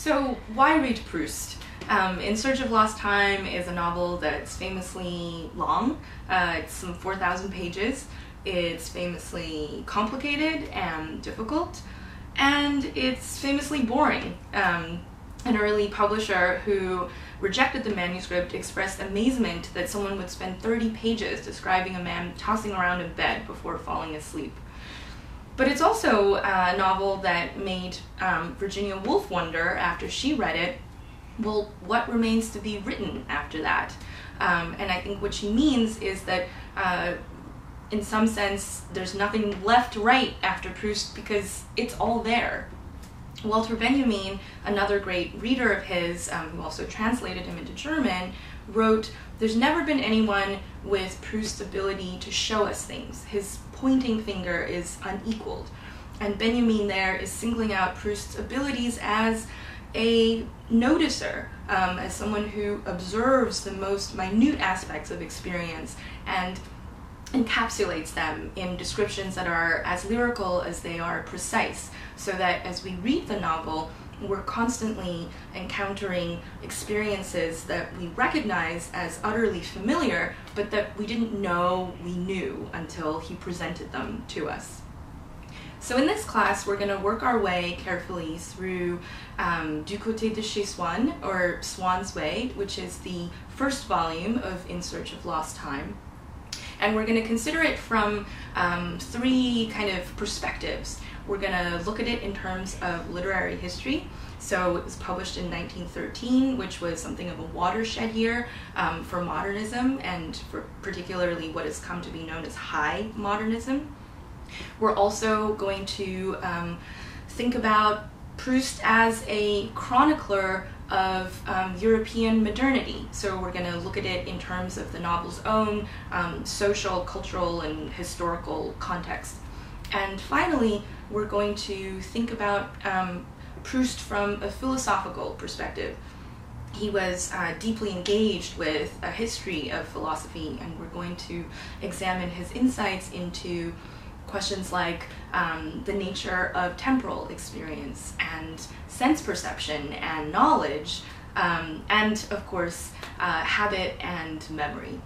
So why read Proust? In Search of Lost Time is a novel that's famously long. It's some 4,000 pages. It's famously complicated and difficult. And it's famously boring. An early publisher who rejected the manuscript expressed amazement that someone would spend 30 pages describing a man tossing around in bed before falling asleep. But it's also a novel that made Virginia Woolf wonder, after she read it, well, what remains to be written after that? And I think what she means is that in some sense there's nothing left to write after Proust because it's all there. Walter Benjamin, another great reader of his, who also translated him into German, wrote, "There's never been anyone with Proust's ability to show us things. His pointing finger is unequaled." And Benjamin there is singling out Proust's abilities as a noticer, as someone who observes the most minute aspects of experience and encapsulates them in descriptions that are as lyrical as they are precise, so that as we read the novel, we're constantly encountering experiences that we recognize as utterly familiar, but that we didn't know we knew until he presented them to us. So in this class, we're going to work our way carefully through Du Côté de chez Swann, or Swann's Way, which is the first volume of In Search of Lost Time. And we're going to consider it from three kind of perspectives. We're going to look at it in terms of literary history. So it was published in 1913, which was something of a watershed year for modernism, and for particularly what has come to be known as high modernism. We're also going to think about Proust as a chronicler of European modernity. So we're going to look at it in terms of the novel's own social, cultural, and historical context. And finally, we're going to think about Proust from a philosophical perspective. He was deeply engaged with a history of philosophy, and we're going to examine his insights into questions like the nature of temporal experience and sense perception and knowledge, and of course habit and memory.